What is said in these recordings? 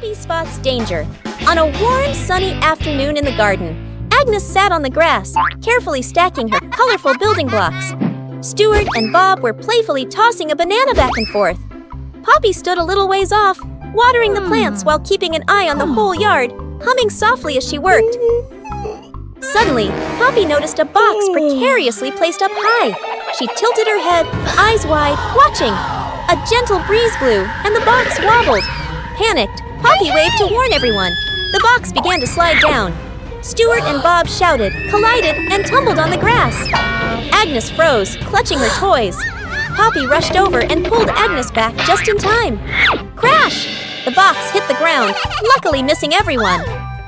Poppy spots danger. On a warm, sunny afternoon in the garden, Agnes sat on the grass, carefully stacking her colorful building blocks. Stuart and Bob were playfully tossing a banana back and forth. Poppy stood a little ways off, watering the plants while keeping an eye on the whole yard, humming softly as she worked. Suddenly, Poppy noticed a box precariously placed up high. She tilted her head, eyes wide, watching. A gentle breeze blew, and the box wobbled. Panicked, Poppy waved to warn everyone. The box began to slide down. Stuart and Bob shouted, collided, and tumbled on the grass. Agnes froze, clutching her toys. Poppy rushed over and pulled Agnes back just in time. Crash! The box hit the ground, luckily missing everyone.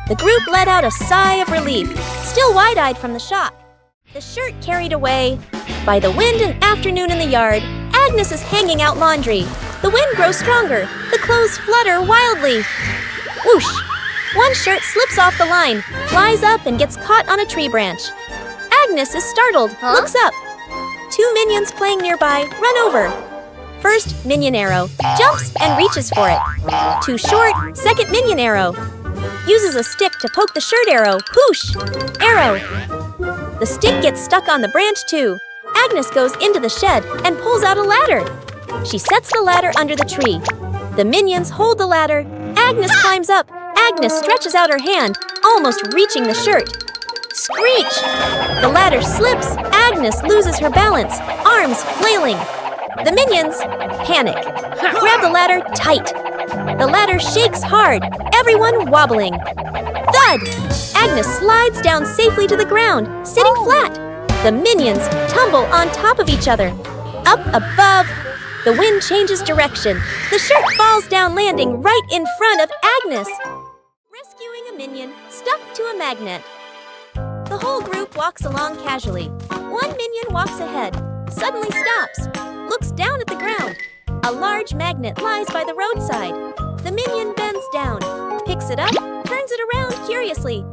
The group let out a sigh of relief, still wide-eyed from the shock. The shirt carried away. By the wind and afternoon in the yard, Agnes is hanging out laundry. The wind grows stronger. The clothes flutter wildly. Whoosh! One shirt slips off the line, flies up and gets caught on a tree branch. Agnes is startled, looks up. Two minions playing nearby run over. First minion arrow jumps and reaches for it. Too short, second minion arrow. Uses a stick to poke the shirt arrow. Whoosh! Arrow. The stick gets stuck on the branch too. Agnes goes into the shed and pulls out a ladder. She sets the ladder under the tree. The minions hold the ladder. Agnes climbs up. Agnes stretches out her hand, almost reaching the shirt. Screech! The ladder slips. Agnes loses her balance, arms flailing. The minions panic. Grab the ladder tight. The ladder shakes hard, everyone wobbling. Thud! Agnes slides down safely to the ground, sitting flat. The minions tumble on top of each other. Up above, the wind changes direction. The shirt falls down, landing right in front of Agnes. Rescuing a minion stuck to a magnet. The whole group walks along casually. One minion walks ahead, suddenly stops, looks down at the ground. A large magnet lies by the roadside. The minion bends down, picks it up, turns it around curiously.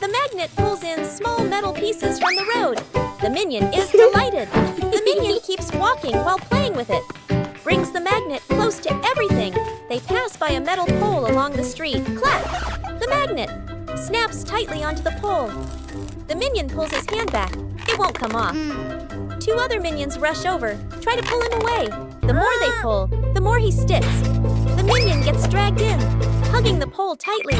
The magnet pulls in small metal pieces from the road. The minion is delighted. The minion keeps walking while playing with it. Brings the magnet close to everything. They pass by a metal pole along the street. Clap! The magnet snaps tightly onto the pole. The minion pulls his hand back. It won't come off. Two other minions rush over, try to pull him away. The more they pull, the more he sticks. The minion gets dragged in, hugging the pole tightly,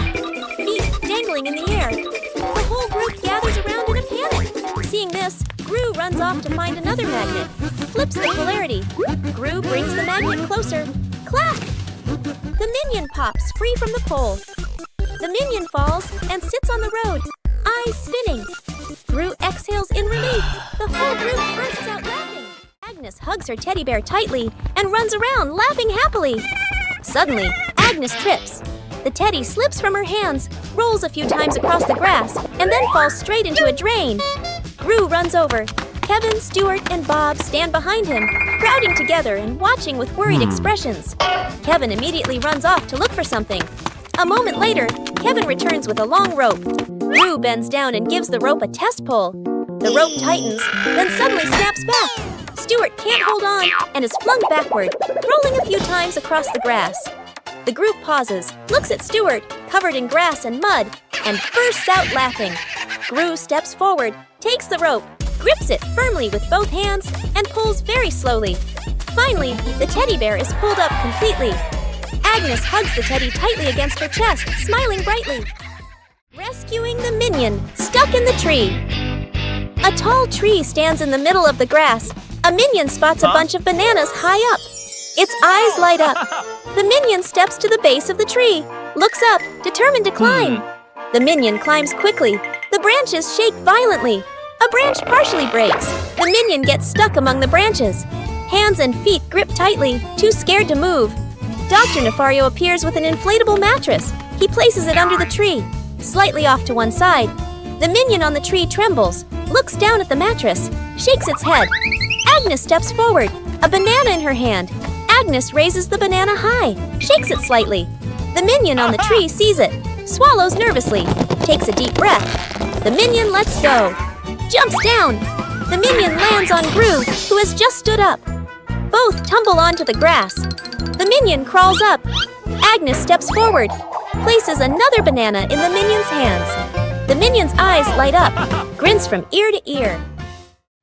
feet dangling in the air. The whole group gathers around in a panic. Seeing this, Gru runs off to find another magnet, flips the polarity. Gru brings the magnet closer. Clap! The minion pops free from the pole. The minion falls and sits on the road, eyes spinning. Gru exhales in relief. The whole group bursts out laughing. Agnes hugs her teddy bear tightly and runs around laughing happily. Suddenly, Agnes trips. The teddy slips from her hands, rolls a few times across the grass, and then falls straight into a drain. Gru runs over. Kevin, Stuart, and Bob stand behind him, crowding together and watching with worried expressions. Kevin immediately runs off to look for something. A moment later, Kevin returns with a long rope. Gru bends down and gives the rope a test pull. The rope tightens, then suddenly snaps back. Stuart can't hold on and is flung backward, rolling a few times across the grass. The group pauses, looks at Stuart, covered in grass and mud, and bursts out laughing. Gru steps forward, takes the rope, grips it firmly with both hands, and pulls very slowly. Finally, the teddy bear is pulled up completely. Agnes hugs the teddy tightly against her chest, smiling brightly. Rescuing the minion stuck in the tree. A tall tree stands in the middle of the grass. A minion spots a bunch of bananas high up. Its eyes light up. The minion steps to the base of the tree, looks up, determined to climb. The minion climbs quickly. The branches shake violently. A branch partially breaks. The minion gets stuck among the branches. Hands and feet grip tightly, too scared to move. Dr. Nefario appears with an inflatable mattress. He places it under the tree, slightly off to one side. The minion on the tree trembles, looks down at the mattress, shakes its head. Agnes steps forward, a banana in her hand. Agnes raises the banana high, shakes it slightly. The minion on the tree sees it, swallows nervously, takes a deep breath. The minion lets go, jumps down. The minion lands on Gru, who has just stood up. Both tumble onto the grass. The minion crawls up. Agnes steps forward, places another banana in the minion's hands. The minion's eyes light up, grins from ear to ear.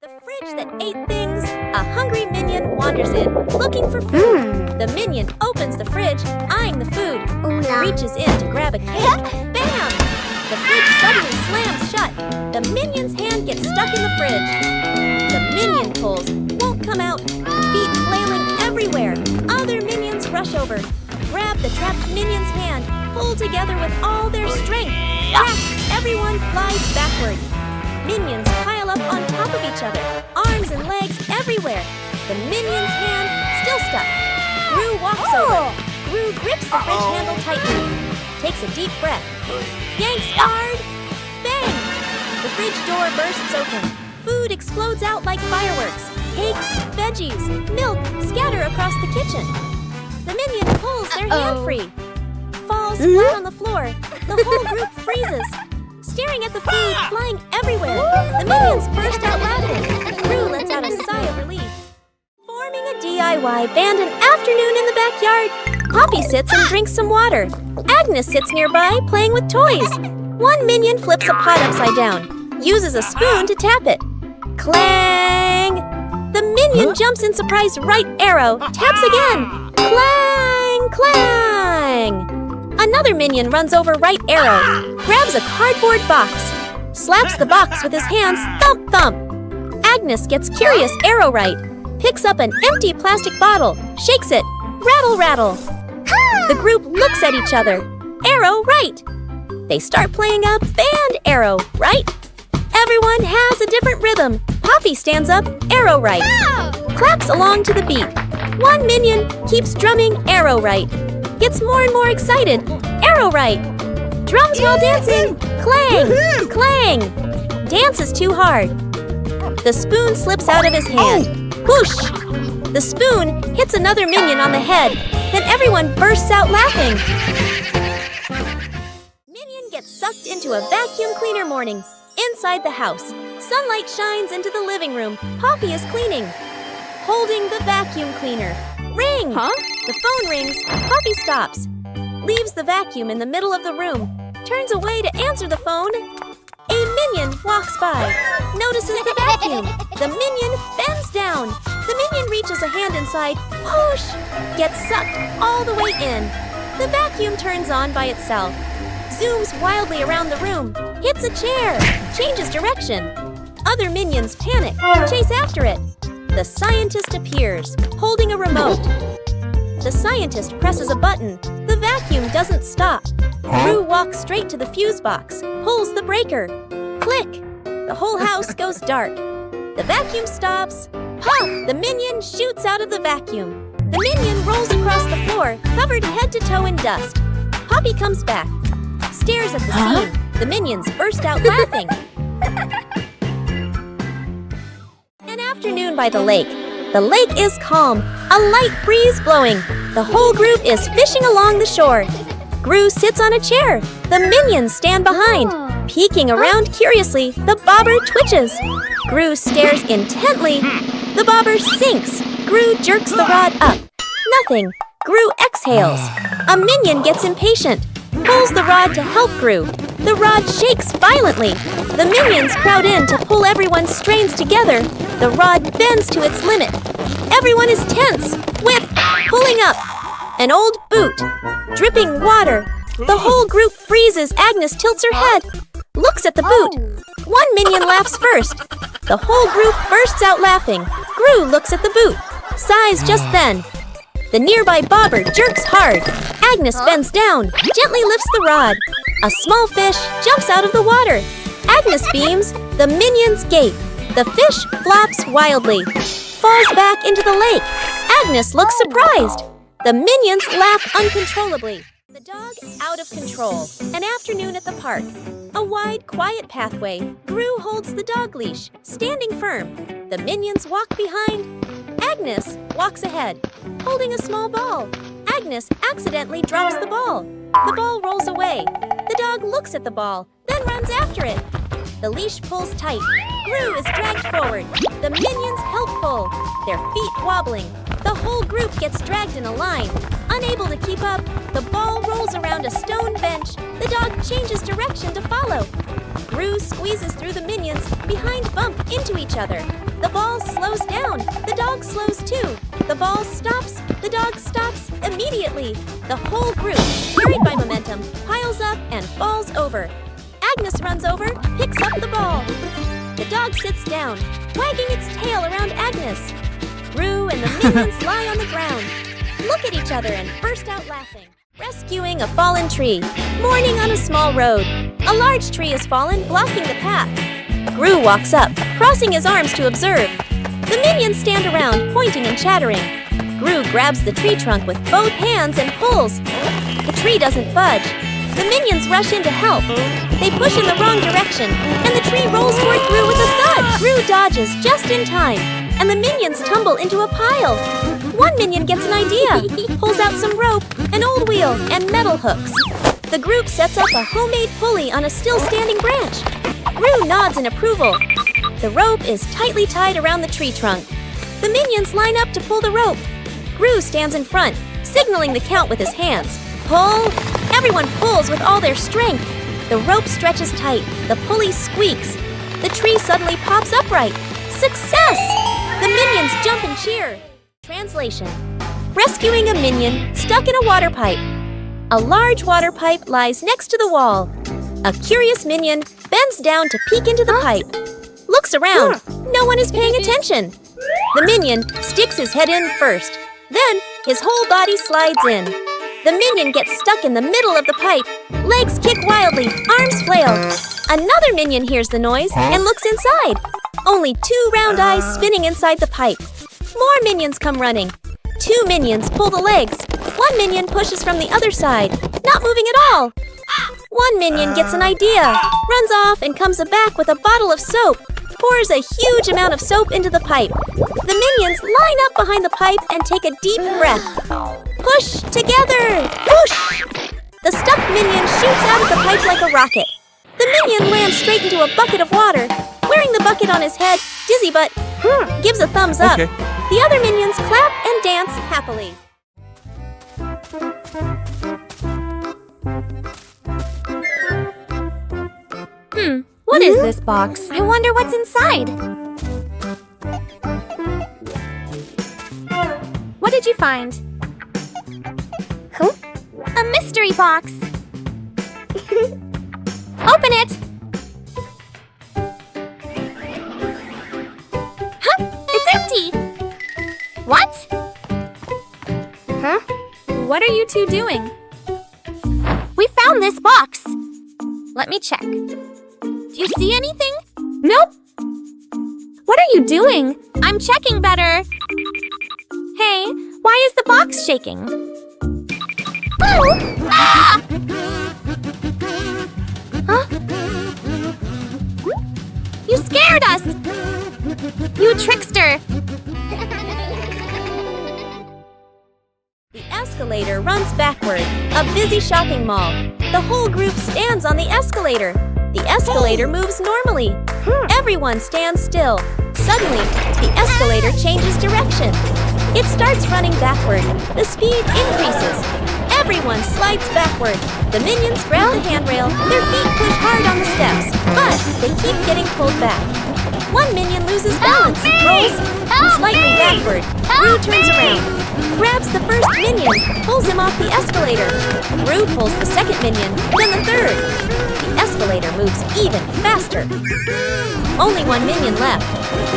The fridge that ate things, a hungry minion wanders in, looking for food. The minion opens the fridge, eyeing the food, reaches in to grab a cake. Bam! The fridge suddenly slams shut. The minion's hand gets stuck in the fridge. The minion pulls, won't come out, feet flailing everywhere. Other minions rush over, grab the trapped minion's hand, pull together with all their strength. Crack! Everyone flies backward. Minions pile up on top of each other, arms and legs everywhere. The minion's hand still stuck. Gru walks over. Gru grips the fridge handle tightly, takes a deep breath, yanks hard. Bang! The fridge door bursts open. Food explodes out like fireworks. Cakes, veggies, milk scatter across the kitchen. The minion pulls their hand free, falls flat on the floor. The whole group freezes, staring at the food flying everywhere. The minions burst out laughing. Gru lets out a sigh of relief. Forming a DIY band an afternoon in the backyard. Poppy sits and drinks some water. Agnes sits nearby playing with toys. One minion flips a pot upside down, uses a spoon to tap it. Clang! The minion jumps in surprise right arrow, taps again. Clang! Clang! Another minion runs over right arrow, grabs a cardboard box, slaps the box with his hands, thump thump. Agnes gets curious arrow right, picks up an empty plastic bottle, shakes it, rattle rattle. The group looks at each other, arrow right. They start playing a band arrow right. Everyone has a different rhythm. Poppy stands up, arrow right, claps along to the beat. One minion keeps drumming arrow right, gets more and more excited, arrow right. Drums while dancing, clang, clang. Dances too hard. The spoon slips out of his hand, whoosh. The spoon hits another minion on the head, then everyone bursts out laughing. Minion gets sucked into a vacuum cleaner morning. Inside the house, sunlight shines into the living room. Poppy is cleaning, holding the vacuum cleaner. Ring! The phone rings. Poppy stops, leaves the vacuum in the middle of the room, turns away to answer the phone. A minion walks by, notices the vacuum. The minion bends down. The minion reaches a hand inside, whoosh, gets sucked all the way in. The vacuum turns on by itself, zooms wildly around the room, hits a chair, changes direction. Other minions panic, chase after it. The scientist appears, holding a remote. The scientist presses a button. The vacuum doesn't stop. Gru walks straight to the fuse box, pulls the breaker. Click! The whole house goes dark. The vacuum stops. Puff! The minion shoots out of the vacuum. The minion rolls across the floor, covered head to toe in dust. Poppy comes back, stares at the scene. The minions burst out laughing. An afternoon by the lake. The lake is calm, a light breeze blowing. The whole group is fishing along the shore. Gru sits on a chair. The minions stand behind. Peeking around curiously, the bobber twitches. Gru stares intently. The bobber sinks. Gru jerks the rod up. Nothing. Gru exhales. A minion gets impatient, pulls the rod to help Gru. The rod shakes violently. The minions crowd in to pull everyone's strains together. The rod bends to its limit. Everyone is tense. Whip, pulling up. An old boot, dripping water. The whole group freezes. Agnes tilts her head, looks at the boot. One minion laughs first. The whole group bursts out laughing. Gru looks at the boot, sighs just then. The nearby bobber jerks hard. Agnes bends down, gently lifts the rod. A small fish jumps out of the water. Agnes beams. The minions gape. The fish flops wildly, falls back into the lake. Agnes looks surprised. The minions laugh uncontrollably. The dog out of control. An afternoon at the park. A wide, quiet pathway. Gru holds the dog leash, standing firm. The minions walk behind. Agnes walks ahead, holding a small ball. Agnes accidentally drops the ball. The ball rolls away. The dog looks at the ball, then runs after it. The leash pulls tight. Gru is dragged forward. The minions help pull, their feet wobbling. The whole group gets dragged in a line. Unable to keep up, the ball rolls around a stone bench, the dog changes direction to follow. Gru squeezes through the minions, behind bump into each other. The ball slows down, the dog slows too. The ball stops, the dog stops immediately. The whole group, carried by momentum, piles up and falls over. Agnes runs over, picks up the ball. The dog sits down, wagging its tail around Agnes. Gru and the minions lie on the ground, look at each other and burst out laughing. Rescuing a fallen tree. Morning on a small road. A large tree has fallen, blocking the path. Gru walks up, crossing his arms to observe. The minions stand around, pointing and chattering. Gru grabs the tree trunk with both hands and pulls. The tree doesn't budge. The minions rush in to help. They push in the wrong direction, and the tree rolls toward Gru with a thud. Gru dodges just in time, and the minions tumble into a pile. One minion gets an idea, pulls out some rope, an old wheel, and metal hooks. The group sets up a homemade pulley on a still-standing branch. Gru nods in approval. The rope is tightly tied around the tree trunk. The minions line up to pull the rope. Gru stands in front, signaling the count with his hands. Pull! Everyone pulls with all their strength. The rope stretches tight. The pulley squeaks. The tree suddenly pops upright. Success! The minions jump and cheer. Translation: rescuing a minion stuck in a water pipe. A large water pipe lies next to the wall. A curious minion bends down to peek into the pipe. Looks around. No one is paying attention. The minion sticks his head in first. Then his whole body slides in. The minion gets stuck in the middle of the pipe. Legs kick wildly, arms flail. Another minion hears the noise and looks inside. Only 2 round eyes spinning inside the pipe. More minions come running. 2 minions pull the legs. 1 minion pushes from the other side, not moving at all. 1 minion gets an idea, runs off and comes back with a bottle of soap, pours a huge amount of soap into the pipe. The minions line up behind the pipe and take a deep breath. Push together! Whoosh! The stuck minion shoots out of the pipe like a rocket. The minion lands straight into a bucket of water. Wearing the bucket on his head, dizzy but gives a thumbs up. Okay. The other minions clap and dance happily. What is this box? I wonder what's inside. What did you find? Huh? A mystery box. Open it! Huh? It's empty! What? Huh? What are you two doing? We found this box. Let me check. Do you see anything? Nope. What are you doing? I'm checking better. Hey, why is the box shaking? Oh! Ah! Huh? You scared us! You trickster! The escalator runs backward, a busy shopping mall. The whole group stands on the escalator. The escalator moves normally. Everyone stands still. Suddenly, the escalator changes direction. It starts running backward. The speed increases. Everyone slides backward. The minions grab the handrail. Their feet push hard on the steps, but they keep getting pulled back. One minion loses balance, rolls slightly backward. Gru turns around, grabs the first minion, pulls him off the escalator. Gru pulls the second minion, then the third. The escalator moves even faster. Only 1 minion left.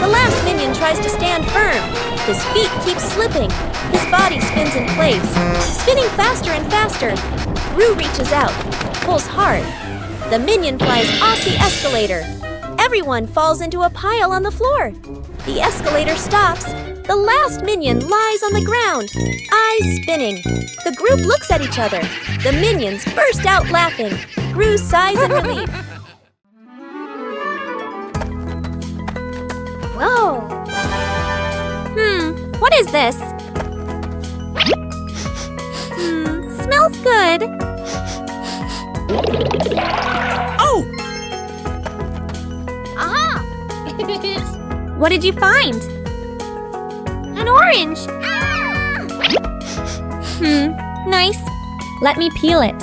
The last minion tries to stand firm. His feet keep slipping. His body spins in place, spinning faster and faster. Gru reaches out, pulls hard. The minion flies off the escalator. Everyone falls into a pile on the floor. The escalator stops. The last minion lies on the ground, eyes spinning. The group looks at each other. The minions burst out laughing. Gru sighs in relief. Whoa! What is this? Smells good. Oh! Aha! What did you find? An orange. Nice. Let me peel it.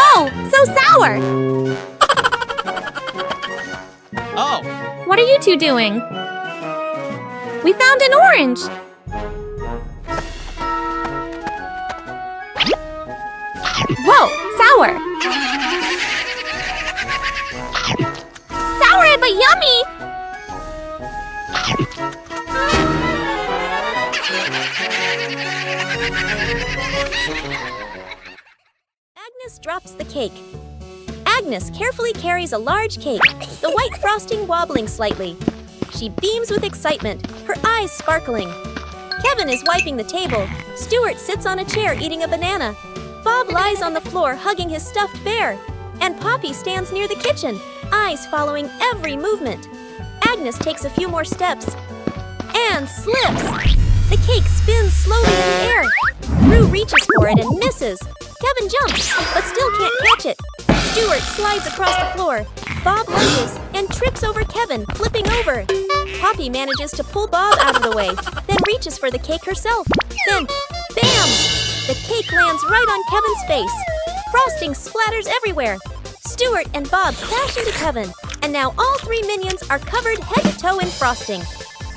Whoa, so sour! Oh! What are you two doing? We found an orange! Whoa, sour! Sour but yummy! Agnes drops the cake. Agnes carefully carries a large cake, the white frosting wobbling slightly. She beams with excitement, her eyes sparkling. Kevin is wiping the table. Stuart sits on a chair eating a banana. Bob lies on the floor hugging his stuffed bear. And Poppy stands near the kitchen, eyes following every movement. Agnes takes a few more steps and slips. The cake spins slowly in the air. Rue reaches for it and misses. Kevin jumps, but still can't catch it. Stuart slides across the floor. Bob lunges and trips over Kevin, flipping over. Poppy manages to pull Bob out of the way, then reaches for the cake herself. Then, bam! The cake lands right on Kevin's face. Frosting splatters everywhere. Stuart and Bob crash into Kevin, and now all three minions are covered head to toe in frosting.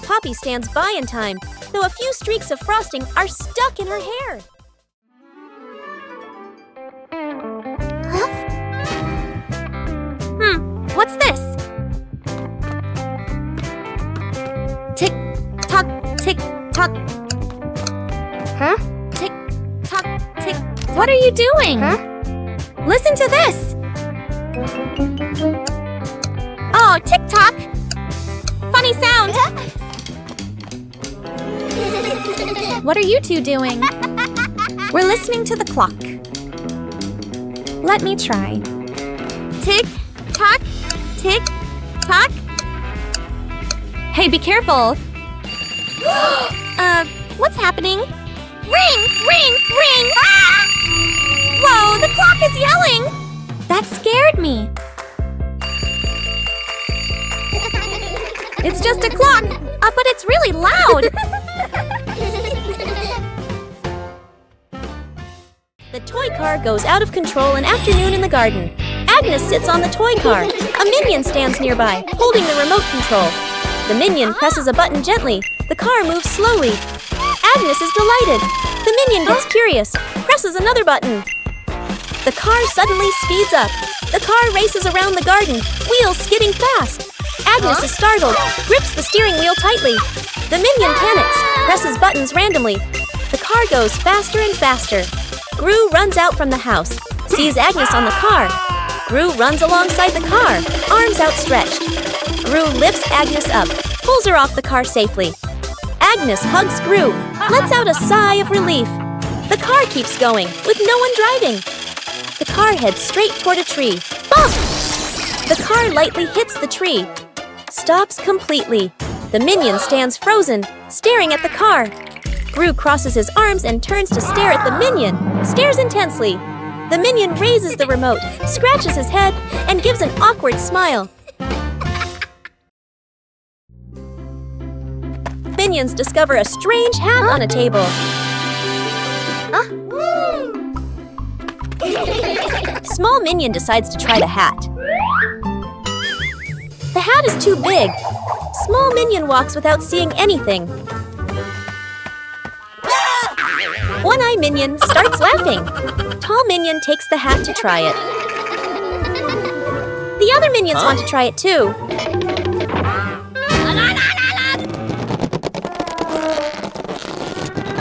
Poppy stands by in time, though a few streaks of frosting are stuck in her hair. What's this? Tick tock, tick tock. Huh? Tick tock, tick. What are you doing? Huh? Listen to this. Oh, tick tock. Funny sound. What are you two doing? We're listening to the clock. Let me try. Tick tock. Tick tock. Hey, be careful. What's happening? Ring, ring, ring! Ah! Whoa, the clock is yelling! That scared me. It's just a clock, but it's really loud. The toy car goes out of control an afternoon in the garden. Agnes sits on the toy car. A minion stands nearby, holding the remote control. The minion presses a button gently. The car moves slowly. Agnes is delighted. The minion gets curious, presses another button. The car suddenly speeds up. The car races around the garden, wheels skidding fast. Agnes is startled, grips the steering wheel tightly. The minion panics, presses buttons randomly. The car goes faster and faster. Gru runs out from the house, sees Agnes on the car. Gru runs alongside the car, arms outstretched. Gru lifts Agnes up, pulls her off the car safely. Agnes hugs Gru, lets out a sigh of relief. The car keeps going, with no one driving. The car heads straight toward a tree. Bump! The car lightly hits the tree. Stops completely. The minion stands frozen, staring at the car. Gru crosses his arms and turns to stare at the minion, stares intensely. The minion raises the remote, scratches his head, and gives an awkward smile. Minions discover a strange hat on a table. Small minion decides to try the hat. The hat is too big. Small minion walks without seeing anything. One-eye minion starts laughing. Tall minion takes the hat to try it. The other minions want to try it too.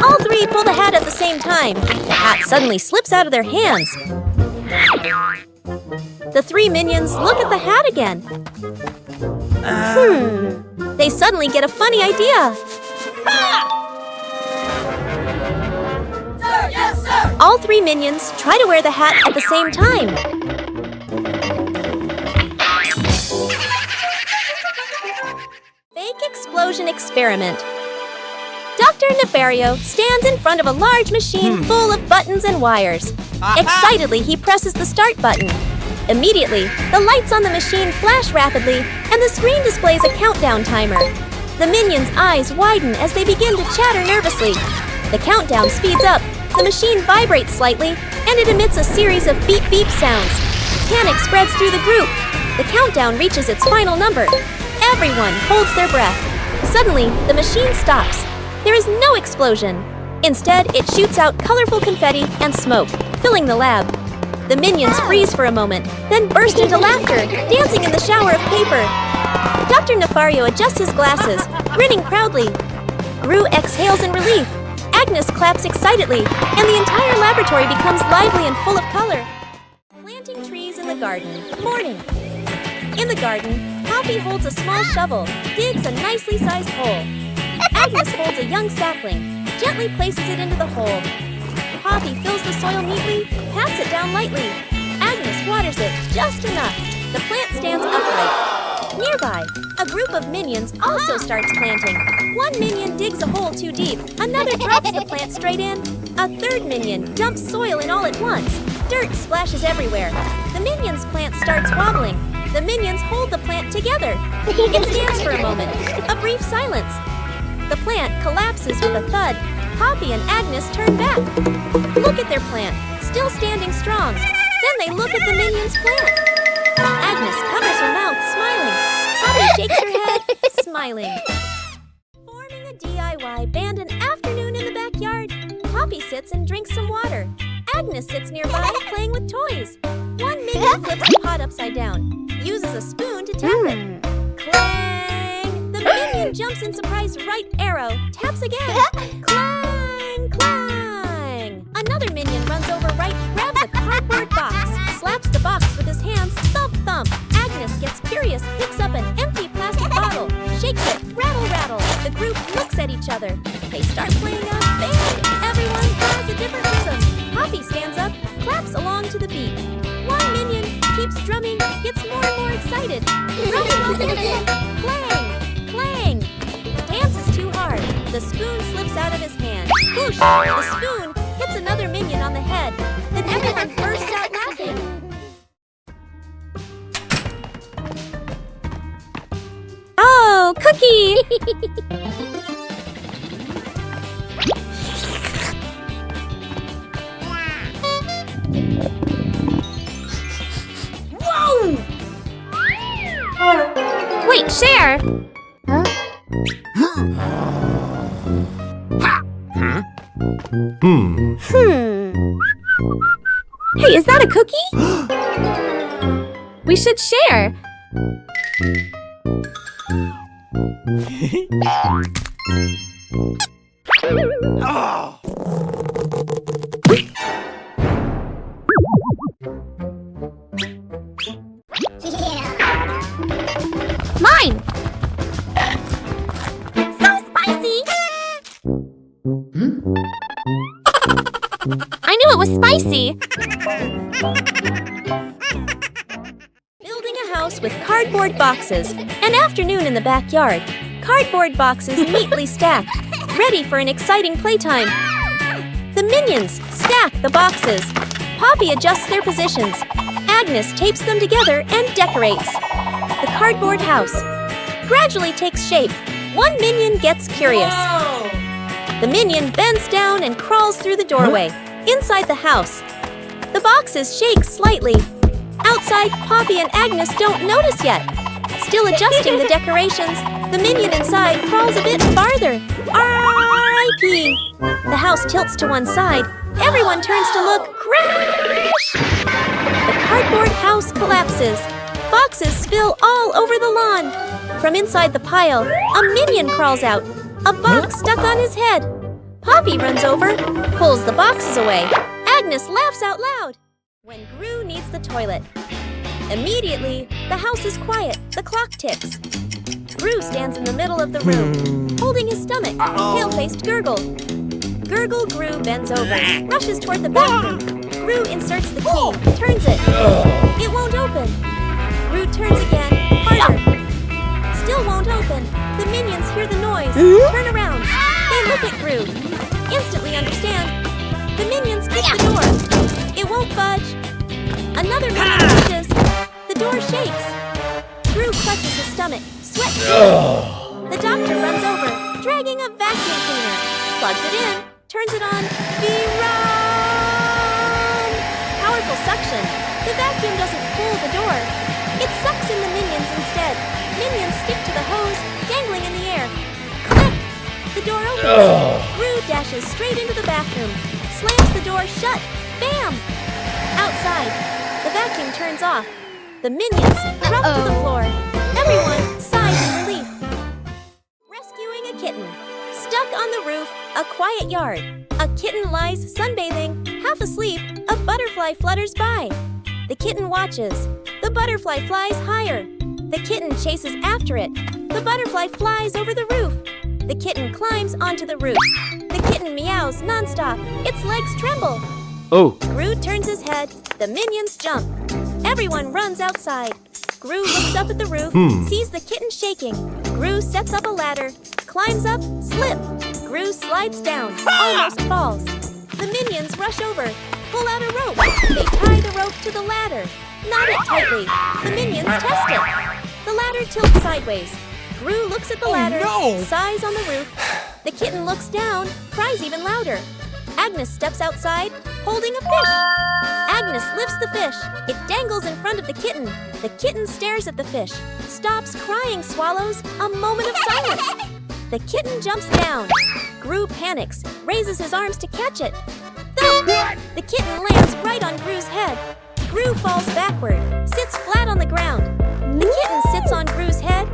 All three pull the hat at the same time. The hat suddenly slips out of their hands. The three minions look at the hat again. They suddenly get a funny idea. Sir, yes, sir! All three minions try to wear the hat at the same time. Fake explosion experiment. Dr. Nefario stands in front of a large machine full of buttons and wires. Excitedly, he presses the start button. Immediately, the lights on the machine flash rapidly, and the screen displays a countdown timer. The minions' eyes widen as they begin to chatter nervously. The countdown speeds up, the machine vibrates slightly, and it emits a series of beep-beep sounds. Panic spreads through the group. The countdown reaches its final number. Everyone holds their breath. Suddenly, the machine stops. There is no explosion. Instead, it shoots out colorful confetti and smoke, filling the lab. The minions freeze for a moment, then burst into laughter, dancing in the shower of paper. Dr. Nefario adjusts his glasses, grinning proudly. Gru exhales in relief. Agnes claps excitedly, and the entire laboratory becomes lively and full of color. Planting trees in the garden. Morning. In the garden, Poppy holds a small shovel, digs a nicely sized hole. Agnes holds a young sapling, gently places it into the hole. Poppy fills the soil neatly, pats it down lightly. Agnes waters it just enough. The plant stands upright. Nearby, a group of minions also starts planting. One minion digs a hole too deep. Another drops the plant straight in. A third minion dumps soil in all at once. Dirt splashes everywhere. The minion's plant starts wobbling. The minions hold the plant together. It stands for a moment. A brief silence. The plant collapses with a thud. Poppy and Agnes turn back. Look at their plant, still standing strong. Then they look at the minion's plant. Agnes covers her mouth, smiling. Poppy shakes her head, smiling. Forming a DIY band an afternoon in the backyard. Poppy sits and drinks some water. Agnes sits nearby, playing with toys. One minion flips the pot upside down, uses a spoon to tap it. Clang! The minion jumps in surprise right arrow, taps again. Clang! Clang! Another minion runs over right, grabs a cardboard box, slaps the box with his hands, thump thump. Agnes gets curious, picks up an empty plastic bottle, shakes it, rattle rattle. The group looks at each other. They start playing a band. Everyone has a different rhythm. Poppy stands up, claps along to the beat. One minion keeps drumming, gets more and more excited. Drumming while dancing. Clang! Clang! The dance is too hard. The spoon slips out of his hand. Whoosh! The spoon hits another minion on the head. Then everyone bursts out laughing. Oh, Cookie! Wait, share! Huh? Hey, is that a cookie? We should share. Oh! Mine! So spicy! I knew it was spicy! Building a house with cardboard boxes. An afternoon in the backyard. Cardboard boxes neatly stacked, ready for an exciting playtime. The minions stack the boxes. Poppy adjusts their positions. Agnes tapes them together and decorates. The cardboard house gradually takes shape. One minion gets curious. The minion bends down and crawls through the doorway. Inside the house, the boxes shake slightly. Outside, Poppy and Agnes don't notice yet. Still adjusting the decorations, the minion inside crawls a bit farther. R.I.P. The house tilts to one side. Everyone turns to look. Crash! The cardboard house collapses. Boxes spill all over the lawn. From inside the pile, a minion crawls out. A box stuck on his head. Poppy runs over, pulls the boxes away. Agnes laughs out loud. When Gru needs the toilet. Immediately, the house is quiet. The clock ticks. Gru stands in the middle of the room, holding his stomach. Pale-faced Gurgle. Gurgle Gru bends over, rushes toward the bathroom. Gru inserts the key, turns it. It won't open. Gru turns again, harder. Still won't open. The minions hear the noise, turn around. They look at Gru. Instantly understand. The minions kick the door. It won't budge. Another minion pushes. The door shakes. Gru clutches his stomach, sweat dripping. The doctor runs over, dragging a vacuum cleaner. Plugs it in, turns it on. We run! The door opens. Gru dashes straight into the bathroom, slams the door shut. Bam! Outside, the vacuum turns off. The minions drop to the floor. Everyone sighs in relief. Rescuing a kitten. Stuck on the roof, a quiet yard. A kitten lies sunbathing, half asleep. A butterfly flutters by. The kitten watches. The butterfly flies higher. The kitten chases after it. The butterfly flies over the roof. The kitten climbs onto the roof. The kitten meows nonstop. Its legs tremble. Oh. Gru turns his head. The minions jump. Everyone runs outside. Gru looks up at the roof, sees the kitten shaking. Gru sets up a ladder, climbs up, slip. Gru slides down, almost falls. The minions rush over, pull out a rope. They tie the rope to the ladder, knot it tightly. The minions test it. The ladder tilts sideways. Gru looks at the ladder, sighs on the roof. The kitten looks down, cries even louder. Agnes steps outside, holding a fish. Agnes lifts the fish. It dangles in front of the kitten. The kitten stares at the fish, stops crying, swallows. A moment of silence. The kitten jumps down. Gru panics, raises his arms to catch it. Thump! The kitten lands right on Gru's head. Gru falls backward, sits flat on the ground. The kitten sits on Gru's head,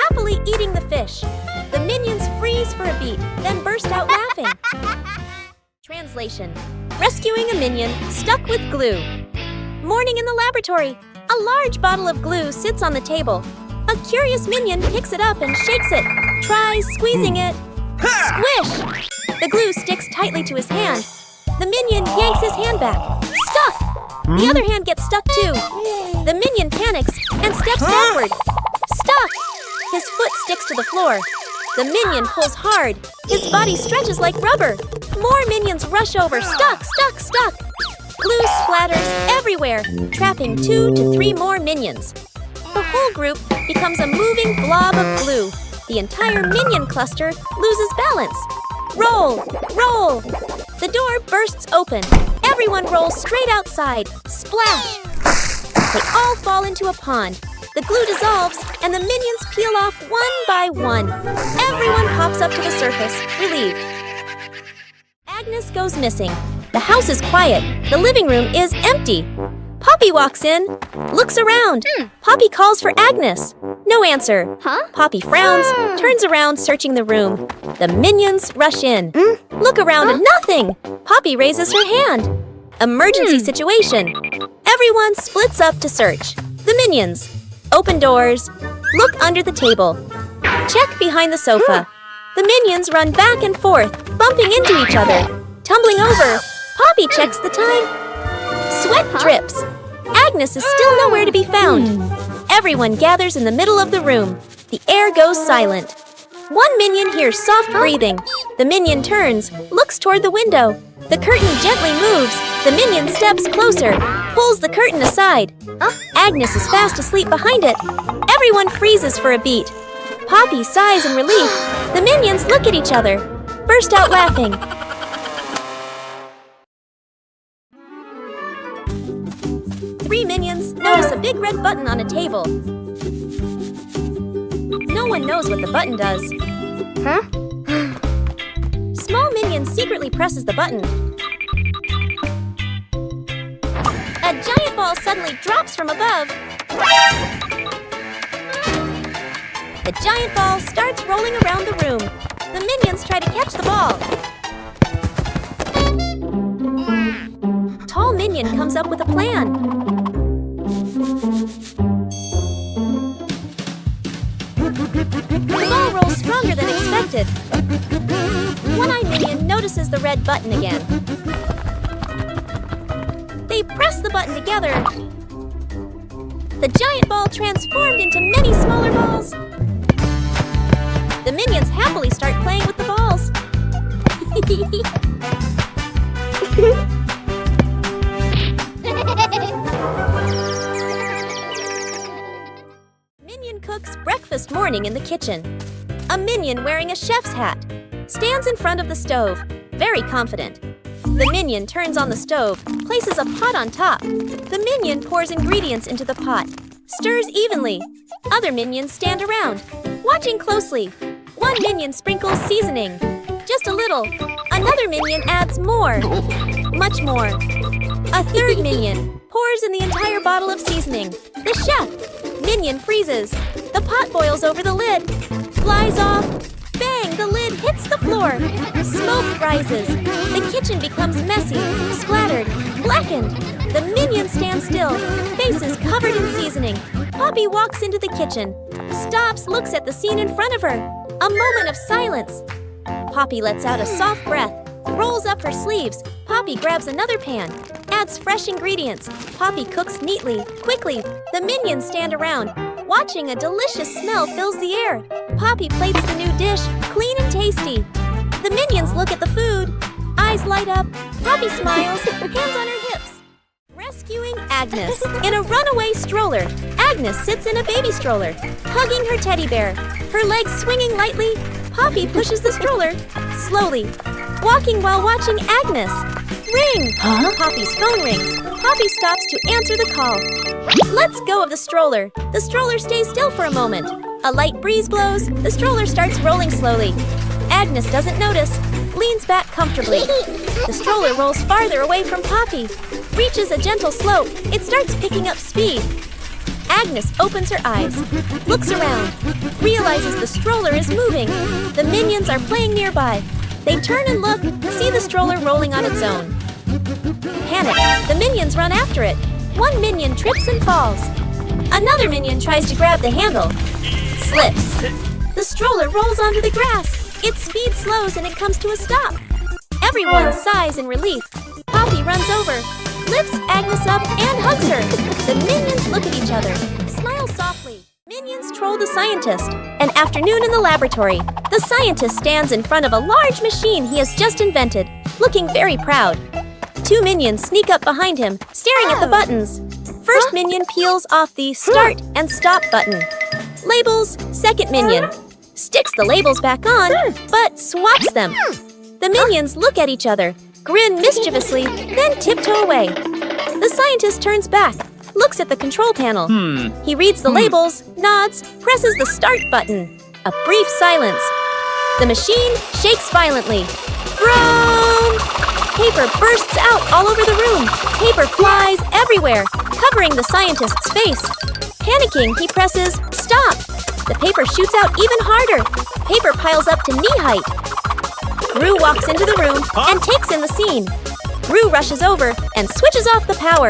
happily eating the fish. The minions freeze for a beat, then burst out laughing. Translation: rescuing a minion stuck with glue. Morning in the laboratory. A large bottle of glue sits on the table. A curious minion picks it up and shakes it, tries squeezing it. Squish! The glue sticks tightly to his hand. The minion yanks his hand back. Stuck! The other hand gets stuck too. The minion panics and steps backward. Stuck! His foot sticks to the floor. The minion pulls hard. His body stretches like rubber. More minions rush over. Stuck, stuck, stuck. Glue splatters everywhere, trapping 2 to 3 more minions. The whole group becomes a moving blob of glue. The entire minion cluster loses balance. Roll, roll. The door bursts open. Everyone rolls straight outside. Splash. They all fall into a pond. The glue dissolves, and the minions peel off one by one. Everyone hops up to the surface, relieved. Agnes goes missing. The house is quiet. The living room is empty. Poppy walks in, looks around. Poppy calls for Agnes. No answer. Poppy frowns, turns around, searching the room. The minions rush in. Look around, nothing. Poppy raises her hand. Emergency situation. Everyone splits up to search. The minions. Open doors. Look under the table. Check behind the sofa. The minions run back and forth, bumping into each other. Tumbling over. Poppy checks the time. Sweat drips. Agnes is still nowhere to be found. Everyone gathers in the middle of the room. The air goes silent. One minion hears soft breathing. The minion turns, looks toward the window. The curtain gently moves. The minion steps closer, pulls the curtain aside. Agnes is fast asleep behind it. Everyone freezes for a beat. Poppy sighs in relief. The minions look at each other, burst out laughing. Three minions notice a big red button on a table. No one knows what the button does. Small minion secretly presses the button. A giant ball suddenly drops from above. The giant ball starts rolling around the room. The minions try to catch the ball. Tall minion comes up with a plan. The ball rolls stronger than expected. One-eyed minion notices the red button again. They press the button together. The giant ball transformed into many smaller balls. The minions happily start playing with the balls. Minion cooks breakfast morning in the kitchen. A minion wearing a chef's hat stands in front of the stove, very confident. The minion turns on the stove, places a pot on top. The minion pours ingredients into the pot, stirs evenly. Other minions stand around, watching closely. One minion sprinkles seasoning. Just a little. Another minion adds more. Much more. A third minion pours in the entire bottle of seasoning. The chef. Minion freezes. The pot boils over the lid. Flies off. Bang! The lid hits the floor. Smoke rises. The kitchen becomes messy, splattered, blackened. The minions stand still, faces covered in seasoning. Poppy walks into the kitchen, stops, looks at the scene in front of her. A moment of silence. Poppy lets out a soft breath, rolls up her sleeves. Poppy grabs another pan, adds fresh ingredients. Poppy cooks neatly, quickly. The minions stand around, watching. A delicious smell fills the air. Poppy plates the new dish, clean and tasty. The minions look at the food. Eyes light up. Poppy smiles, hands on her hips. Rescuing Agnes. In a runaway stroller, Agnes sits in a baby stroller, hugging her teddy bear. Her legs swinging lightly, Poppy pushes the stroller slowly, walking while watching Agnes. Ring! Huh? Poppy's phone rings. Poppy stops to answer the call. Let's go of the stroller. The stroller stays still for a moment. A light breeze blows. The stroller starts rolling slowly. Agnes doesn't notice, leans back comfortably. The stroller rolls farther away from Poppy, reaches a gentle slope. It starts picking up speed. Agnes opens her eyes, looks around, realizes the stroller is moving. The minions are playing nearby. They turn and look, see the stroller rolling on its own. Panic, the minions run after it. One minion trips and falls. Another minion tries to grab the handle, slips. The stroller rolls onto the grass. Its speed slows and it comes to a stop. Everyone sighs in relief. Poppy runs over, lifts Agnes up and hugs her. The minions look at each other, smile softly. Minions troll the scientist. An afternoon in the laboratory. The scientist stands in front of a large machine he has just invented, looking very proud. Two minions sneak up behind him, staring at the buttons. First minion peels off the start and stop button. Labels, second minion. Sticks the labels back on, but swaps them. The minions look at each other, grin mischievously, then tiptoe away. The scientist turns back, looks at the control panel. He reads the labels, nods, presses the start button. A brief silence. The machine shakes violently. Vroom! Paper bursts out all over the room. Paper flies everywhere, covering the scientist's face. Panicking, he presses stop. The paper shoots out even harder. Paper piles up to knee height. Gru walks into the room and takes in the scene. Gru rushes over and switches off the power.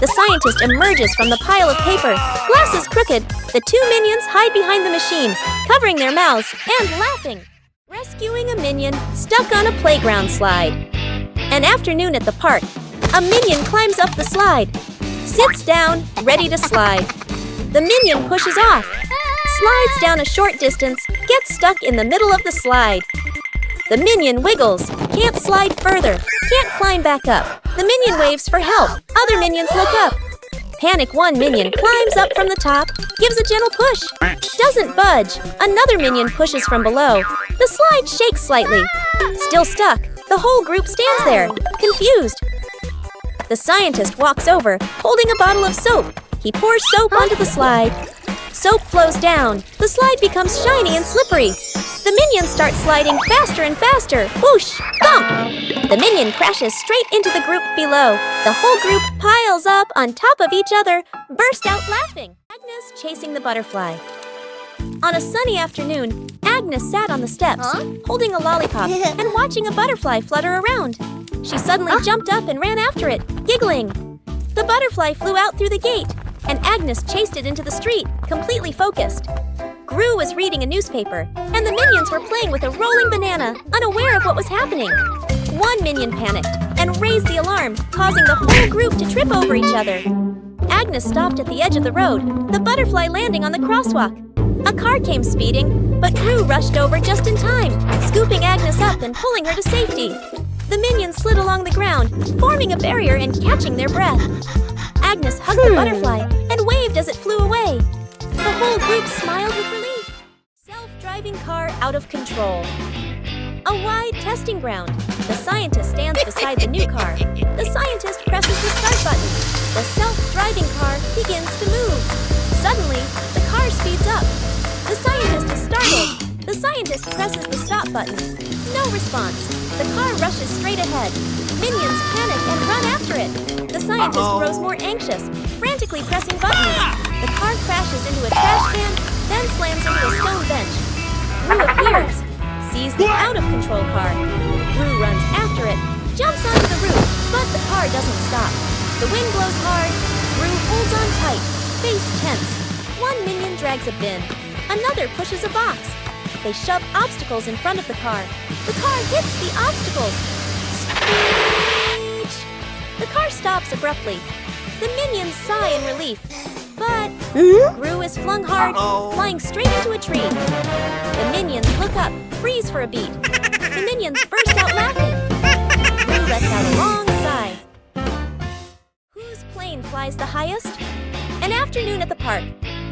The scientist emerges from the pile of paper, glasses crooked. The two minions hide behind the machine, covering their mouths and laughing. Rescuing a minion stuck on a playground slide. An afternoon at the park. A minion climbs up the slide, sits down, ready to slide. The minion pushes off, slides down a short distance, gets stuck in the middle of the slide. The minion wiggles, can't slide further, can't climb back up. The minion waves for help. Other minions look up. Panic, one minion climbs up from the top, gives a gentle push. Doesn't budge. Another minion pushes from below. The slide shakes slightly. Still stuck. The whole group stands there, confused. The scientist walks over, holding a bottle of soap. He pours soap onto the slide. Soap flows down. The slide becomes shiny and slippery. The minions start sliding faster and faster. Whoosh! Thump! The minion crashes straight into the group below. The whole group piles up on top of each other, burst out laughing. Agnes chasing the butterfly. On a sunny afternoon, Agnes sat on the steps, holding a lollipop and watching a butterfly flutter around. She suddenly jumped up and ran after it, giggling. The butterfly flew out through the gate, and Agnes chased it into the street, completely focused. Gru was reading a newspaper, and the minions were playing with a rolling banana, unaware of what was happening. One minion panicked and raised the alarm, causing the whole group to trip over each other. Agnes stopped at the edge of the road, the butterfly landing on the crosswalk. A car came speeding, but Gru rushed over just in time, scooping Agnes up and pulling her to safety. The minions slid along the ground, forming a barrier and catching their breath. Agnes hugged the butterfly and waved as it flew away. The whole group smiled with relief. Self-driving car out of control. A wide testing ground. The scientist stands beside the new car. The scientist presses the start button. The self-driving car begins to move. Suddenly, the car speeds up. The scientist is startled. The scientist scientist presses the stop button. No response. The car rushes straight ahead. Minions panic and run after it. The scientist grows more anxious, frantically pressing buttons. The car crashes into a trash can, then slams into a stone bench. Gru appears, sees the out-of-control car. Gru runs after it, jumps onto the roof, but the car doesn't stop. The wind blows hard. Gru holds on tight, face tense. One minion drags a bin. Another pushes a box. They shove obstacles in front of the car. The car hits the obstacles. Screech! The car stops abruptly. The minions sigh in relief. But Gru is flung hard, flying straight into a tree. The minions look up, freeze for a beat. The minions burst out laughing. Gru lets out a long sigh. Whose plane flies the highest? An afternoon at the park.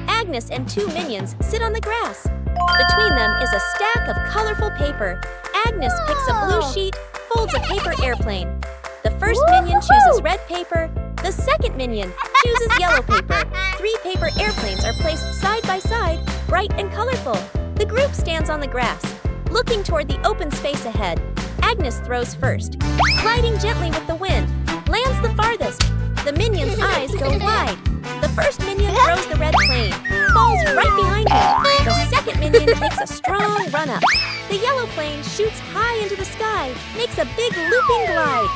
Agnes and two minions sit on the grass. Between them is a stack of colorful paper. Agnes picks a blue sheet, folds a paper airplane. The first minion chooses red paper. The second minion chooses yellow paper. 3 paper airplanes are placed side by side, bright and colorful. The group stands on the grass, looking toward the open space ahead. Agnes throws first, gliding gently with the wind, lands the farthest. The minion's eyes go wide. The first minion throws the red plane, falls right behind him. The second minion takes a strong run up. The yellow plane shoots high into the sky, makes a big looping glide.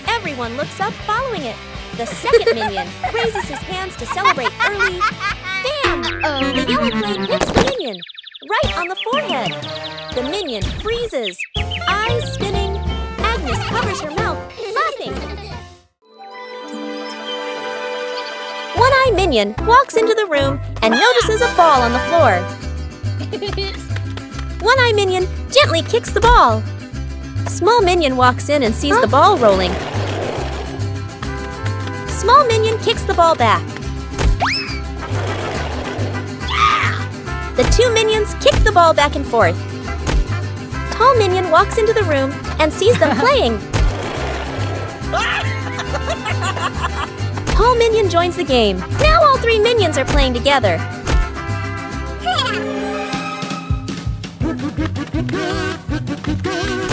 Everyone looks up following it. The second minion raises his hands to celebrate early. Bam! The yellow plane hits the minion, right on the forehead. The minion freezes, eyes spinning. Agnes covers her mouth, laughing. One-Eye Minion walks into the room and notices a ball on the floor. One-Eye Minion gently kicks the ball. Small Minion walks in and sees the ball rolling. Small Minion kicks the ball back. The two minions kick the ball back and forth. Tall Minion walks into the room and sees them playing. Tall Minion joins the game. Now all 3 minions are playing together.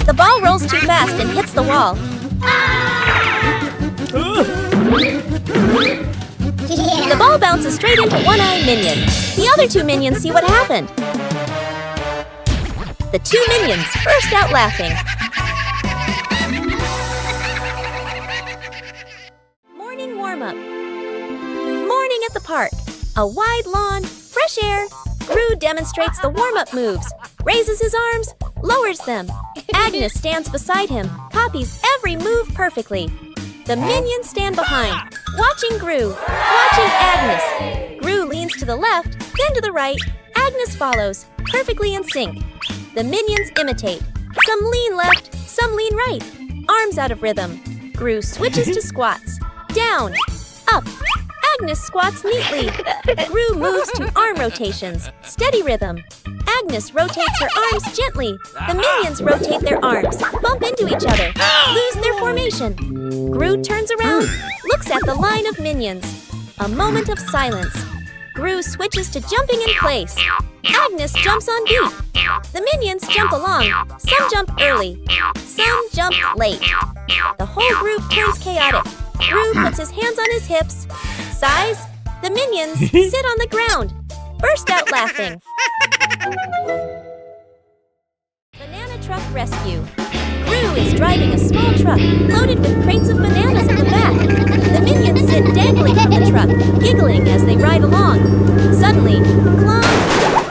The ball rolls too fast and hits the wall. The ball bounces straight into One-Eye Minion. The other 2 minions see what happened. The 2 minions burst out laughing. Morning warm-up. Morning at the park. A wide lawn, fresh air. Gru demonstrates the warm-up moves, raises his arms, lowers them. Agnes stands beside him, copies every move perfectly. The minions stand behind, watching Gru, watching Agnes. Gru leans to the left, then to the right. Agnes follows, perfectly in sync. The minions imitate. Some lean left, some lean right. Arms out of rhythm. Gru switches to squats. Down, up. Agnes squats neatly. Gru moves to arm rotations. Steady rhythm. Agnes rotates her arms gently. The minions rotate their arms, bump into each other, lose their formation. Gru turns around, looks at the line of minions. A moment of silence. Gru switches to jumping in place. Agnes jumps on beat. The minions jump along. Some jump early. Some jump late. The whole group turns chaotic. Gru puts his hands on his hips, sighs. The minions sit on the ground, burst out laughing. Banana Truck Rescue. Gru is driving a small truck loaded with crates of bananas in the back. The minions sit dangling from the truck, giggling as they ride along. Suddenly, clunk!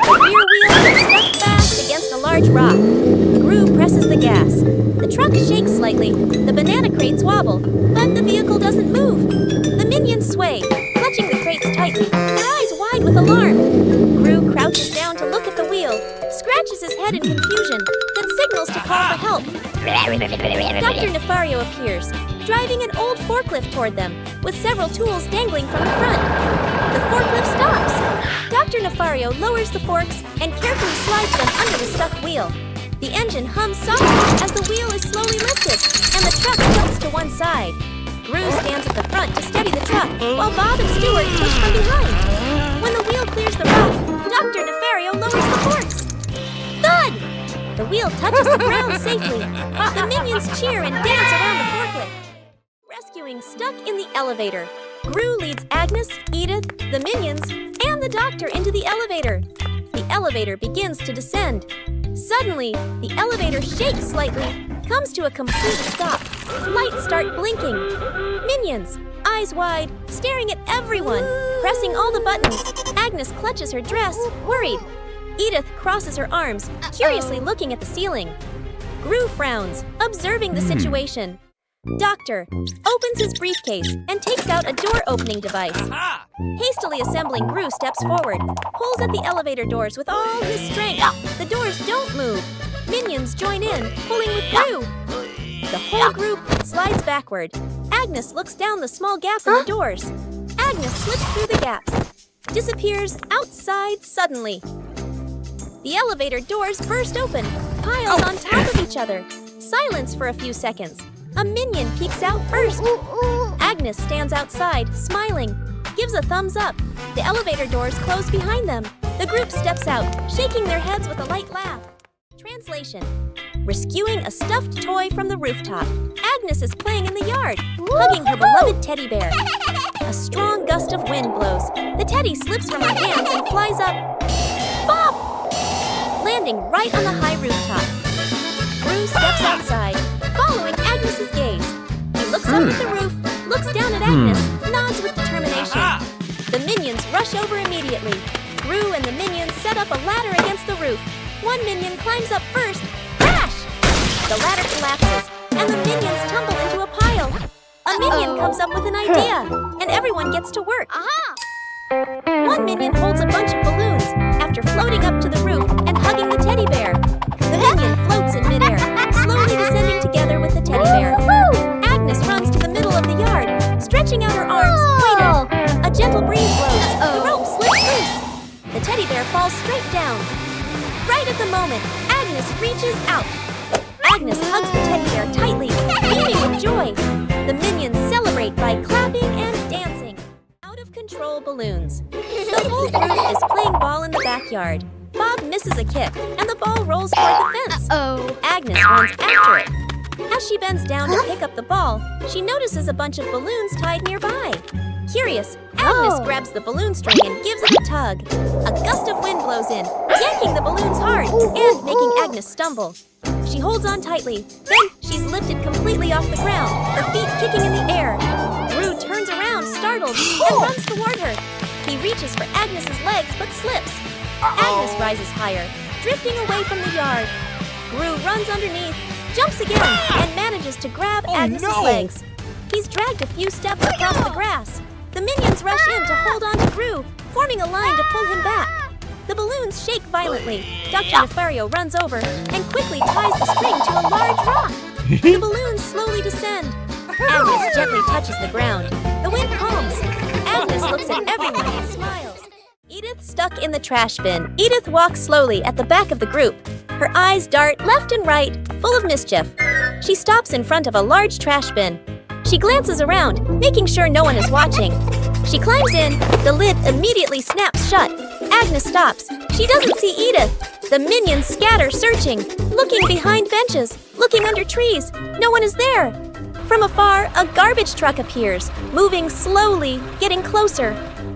The rear wheel is stuck fast against a large rock. Gru presses the gas. The truck shakes slightly. The banana crates wobble, but the vehicle doesn't move. The minions sway, clutching the crates tightly, their eyes wide with alarm. Gru crouches down to look at the wheel, scratches his head in confusion, then signals to call for help. Dr. Nefario appears, driving an old forklift toward them, with several tools dangling from the front. The forklift stops. Dr. Nefario lowers the forks and carefully slides them under the stuck wheel. The engine hums softly as the wheel is slowly lifted, and the truck tilts to one side. Gru stands at the front to steady the truck, while Bob and Stuart push from behind. When the wheel clears the rock, Dr. Nefario lowers the forks. Thud! wheel touches the ground safely. The minions cheer and dance around the forklift. Rescuing stuck in the elevator. Gru leads Agnes, Edith, the minions, and the doctor into the elevator. The elevator begins to descend. Suddenly, the elevator shakes slightly, comes to a complete stop. Lights start blinking. Minions, eyes wide, staring at everyone, pressing all the buttons. Agnes clutches her dress, worried. Edith crosses her arms, curiously looking at the ceiling. Gru frowns, observing the situation. Doctor opens his briefcase and takes out a door-opening device. Hastily assembling, Gru steps forward, pulls at the elevator doors with all his strength. The doors don't move. Minions join in, pulling with Gru. The whole group slides backward. Agnes looks down the small gap in the doors. Agnes slips through the gap, disappears outside suddenly. The elevator doors burst open, piles on top of each other. Silence for a few seconds. A minion peeks out first. Agnes stands outside, smiling, gives a thumbs up. The elevator doors close behind them. The group steps out, shaking their heads with a light laugh. Translation: rescuing a stuffed toy from the rooftop. Agnes is playing in the yard, hugging her beloved teddy bear. A strong gust of wind blows. The teddy slips from her hands and flies up. Bop! Landing right on the high rooftop. Gru steps outside, following Agnes's gaze. He looks up at the roof, looks down at Agnes, nods with determination. The minions rush over immediately. Gru and the minions set up a ladder against the roof. One minion climbs up first. Crash! The ladder collapses, and the minions tumble into a pile. A minion comes up with an idea, and everyone gets to work. One minion holds a bunch of balloons after floating up to the roof and hugging the teddy bear. The minion floats in midair, slowly descending together with the teddy bear. Agnes runs to the middle of the yard, stretching out her arms, waiting. A gentle breeze blows. The rope slips loose. The teddy bear falls straight down. Right at the moment, Agnes reaches out. Agnes hugs the teddy bear tightly, beaming with joy. The minions celebrate by clapping and dancing. Out-of-control balloons. The whole group is playing ball in the backyard. Bob misses a kick, and the ball rolls toward the fence. Agnes runs after it. As she bends down to pick up the ball, she notices a bunch of balloons tied nearby. Curious, Agnes grabs the balloon string and gives it a tug. A gust of wind blows in, yanking the balloons hard and making Agnes stumble. She holds on tightly, then she's lifted completely off the ground, her feet kicking in the air. Gru turns around, startled, and runs toward her. He reaches for Agnes's legs but slips. Agnes rises higher, drifting away from the yard. Gru runs underneath, jumps again, and manages to grab Agnes's legs. He's dragged a few steps across the grass. The minions rush in to hold on to Gru, forming a line to pull him back. The balloons shake violently. Dr. Nefario runs over and quickly ties the string to a large rock. The balloons slowly descend. Agnes gently touches the ground. The wind calms. Agnes looks at everyone and smiles. Edith stuck in the trash bin. Edith walks slowly at the back of the group. Her eyes dart left and right, full of mischief. She stops in front of a large trash bin. She glances around, making sure no one is watching. She climbs in. The lid immediately snaps shut. Agnes stops. She doesn't see Edith. The minions scatter, searching, looking behind benches, looking under trees. No one is there. From afar, a garbage truck appears, moving slowly, getting closer.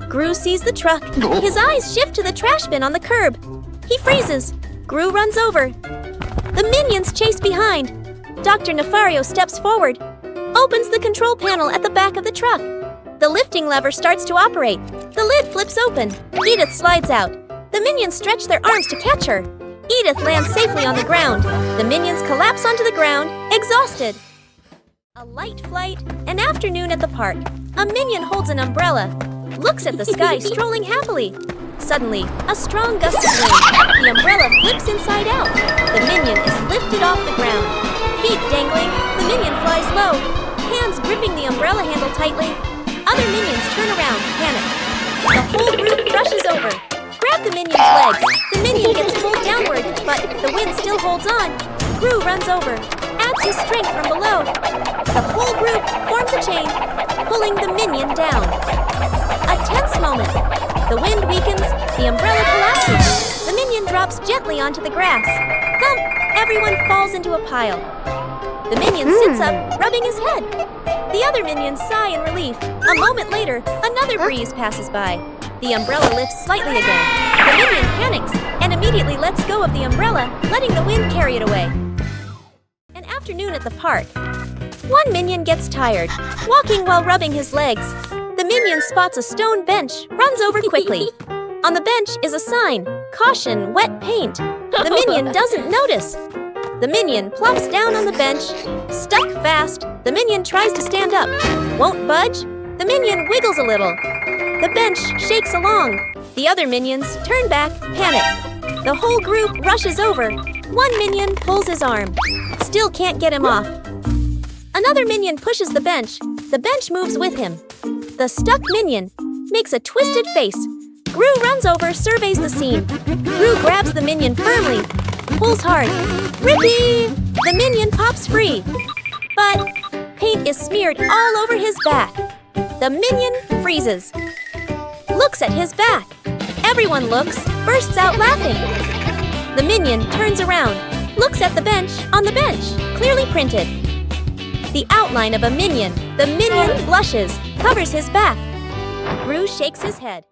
Gru sees the truck. His eyes shift to the trash bin on the curb. He freezes. Gru runs over. The minions chase behind. Dr. Nefario steps forward, opens the control panel at the back of the truck. The lifting lever starts to operate. The lid flips open. Edith slides out. The minions stretch their arms to catch her. Edith lands safely on the ground. The minions collapse onto the ground, exhausted. A light flight, an afternoon at the park. A minion holds an umbrella, looks at the sky, strolling happily. Suddenly, a strong gust of wind. The umbrella flips inside out. The minion is lifted off the ground. Feet dangling, the minion flies low, hands gripping the umbrella handle tightly. Other minions turn around, panic. The whole group rushes over. Grab the minion's legs. The minion gets pulled downward, but the wind still holds on. Gru runs over, adds his strength from below. The whole group forms a chain, pulling the minion down. A tense moment. The wind weakens, the umbrella collapses. The minion drops gently onto the grass. Thump! Everyone falls into a pile. The minion sits up, rubbing his head. The other minions sigh in relief. A moment later, another breeze passes by. The umbrella lifts slightly again. The minion panics and immediately lets go of the umbrella, letting the wind carry it away. An afternoon at the park. One minion gets tired, walking while rubbing his legs. The minion spots a stone bench, runs over quickly. On the bench is a sign, "Caution, wet paint." The minion doesn't notice. The minion plops down on the bench, stuck fast. The minion tries to stand up, won't budge. The minion wiggles a little. The bench shakes along. The other minions turn back, panic. The whole group rushes over. One minion pulls his arm, still can't get him off. Another minion pushes the bench. The bench moves with him. The stuck minion makes a twisted face. Gru runs over, surveys the scene. Gru grabs the minion firmly, pulls hard. Rippee! The minion pops free. But paint is smeared all over his back. The minion freezes. Looks at his back. Everyone looks, bursts out laughing. The minion turns around, looks at the bench on the bench, clearly printed. The outline of a minion. The minion blushes, covers his back. Gru shakes his head.